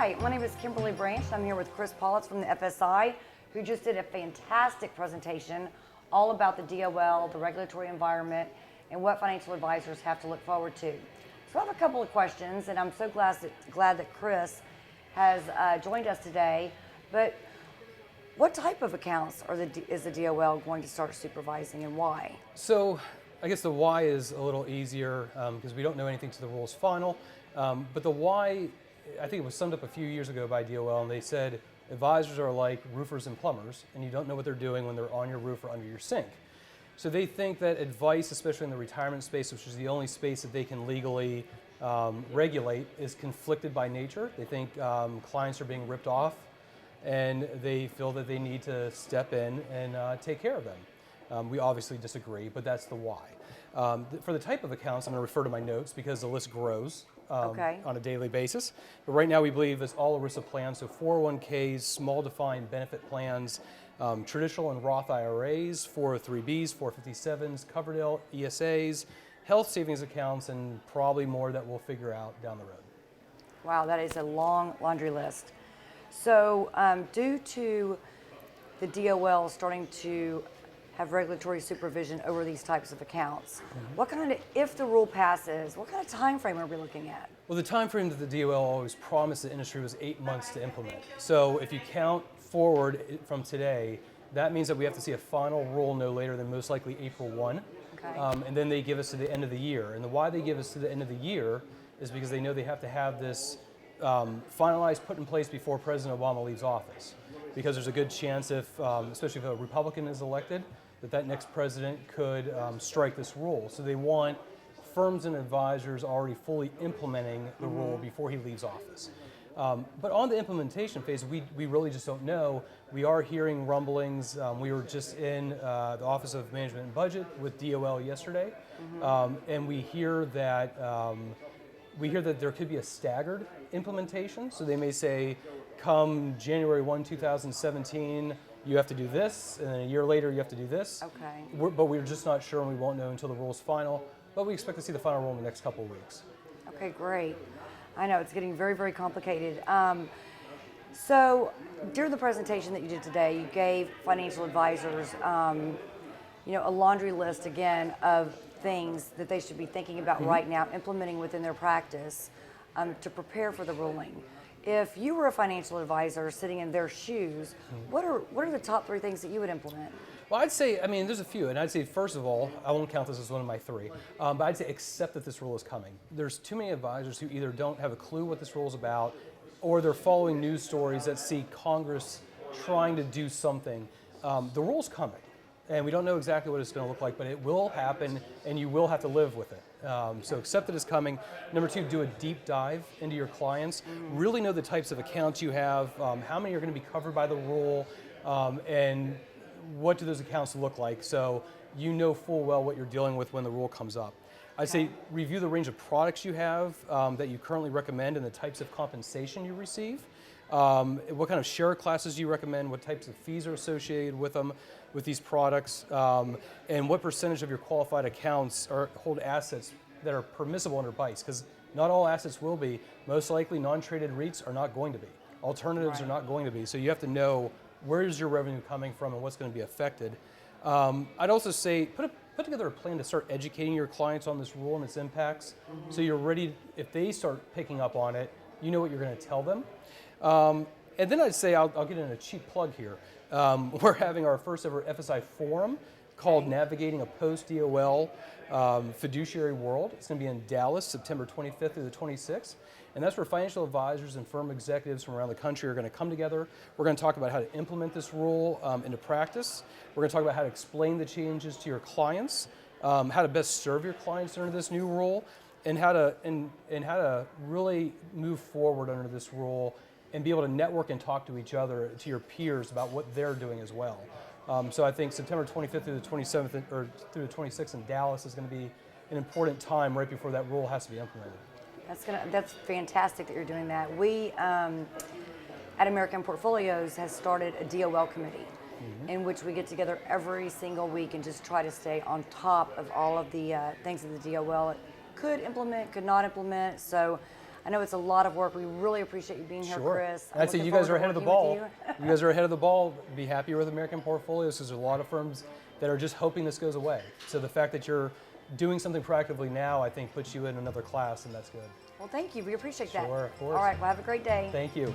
Hi, my name is Kimberly Branch. I'm here with Chris Paulitz from the FSI, who just did a fantastic presentation all about the DOL, the regulatory environment, and what financial advisors have to look forward to. So I have a couple of questions, and I'm so glad that Chris has joined us today. But what type of accounts is the DOL going to start supervising, and why? So I guess the why is a little easier because we don't know anything to the rules final. But the why, I think it was summed up a few years ago by DOL, and they said advisors are like roofers and plumbers, and you don't know what they're doing when they're on your roof or under your sink. So they think that advice, especially in the retirement space, which is the only space that they can legally regulate, is conflicted by nature. They think clients are being ripped off, and they feel that they need to step in and take care of them. We obviously disagree, but that's the why. For the type of accounts, I'm going to refer to my notes because the list grows on a daily basis. But right now we believe it's all ERISA plans, so 401ks, small defined benefit plans, traditional and Roth IRAs, 403bs, 457s, Coverdell, ESAs, health savings accounts, and probably more that we'll figure out down the road. Wow, that is a long laundry list. So due to the DOL starting to have regulatory supervision over these types of accounts, what kind of, if the rule passes, what kind of time frame are we looking at? Well, the time frame that the DOL always promised the industry was 8 months to implement. So if you count forward from today, that means that we have to see a final rule no later than most likely April 1. Okay. And then they give us to the end of the year. And the why they give us to the end of the year is because they know they have to have this finalized, put in place before President Obama leaves office. Because there's a good chance if, especially if a Republican is elected, that next president could strike this rule. So they want firms and advisors already fully implementing the rule before he leaves office. But on the implementation phase, we really just don't know. We are hearing rumblings. We were just in the Office of Management and Budget with DOL yesterday, and we hear that there could be a staggered implementation. So they may say, come January 1, 2017, you have to do this, and then a year later you have to do this. Okay. But we're just not sure, and we won't know until the rule's final. But we expect to see the final rule in the next couple of weeks. Okay, great. I know it's getting very, very complicated. So during the presentation that you did today, you gave financial advisors, a laundry list again of things that they should be thinking about right now, implementing within their practice to prepare for the ruling. If you were a financial advisor sitting in their shoes, what are the top 3 things that you would implement? Well, I'd say, there's a few, and I'd say, first of all, I won't count this as one of my 3, but I'd say accept that this rule is coming. There's too many advisors who either don't have a clue what this rule is about, or they're following news stories that see Congress trying to do something. The rule's coming, and we don't know exactly what it's going to look like, but it will happen, and you will have to live with it. So accept that it's coming. Number 2, do a deep dive into your clients. Really know the types of accounts you have, how many are going to be covered by the rule, and what do those accounts look like, so you know full well what you're dealing with when the rule comes up. I'd say review the range of products you have that you currently recommend and the types of compensation you receive. What kind of share classes you recommend, what types of fees are associated with them, with these products, and what percentage of your qualified accounts hold assets that are permissible under BICE, because not all assets will be. Most likely non-traded REITs are not going to be. Alternatives are not going to be, so you have to know where is your revenue coming from and what's going to be affected. I'd also say put together a plan to start educating your clients on this rule and its impacts, so you're ready, if they start picking up on it, you know what you're going to tell them. And then I'd say, I'll get in a cheap plug here. We're having our first ever FSI forum called Navigating a Post-DOL Fiduciary World. It's going to be in Dallas, September 25th through the 26th. And that's where financial advisors and firm executives from around the country are going to come together. We're going to talk about how to implement this rule into practice. We're going to talk about how to explain the changes to your clients, how to best serve your clients under this new rule, and how to really move forward under this rule and be able to network and talk to each other, to your peers, about what they're doing as well. So I think September 25th through the 27th, or through the 26th in Dallas is going to be an important time right before that rule has to be implemented. That's fantastic that you're doing that. We at American Portfolios has started a DOL committee in which we get together every single week and just try to stay on top of all of the things that the DOL could implement, could not implement. So I know it's a lot of work. We really appreciate you being here, Sure. Chris. And I'd say you guys are ahead of the ball. You guys are ahead of the ball. Be happier with American portfolios because there's a lot of firms that are just hoping this goes away. So the fact that you're doing something proactively now, I think, puts you in another class, and that's good. Well, thank you. We appreciate that. Sure, of course. All right. Well, have a great day. Thank you.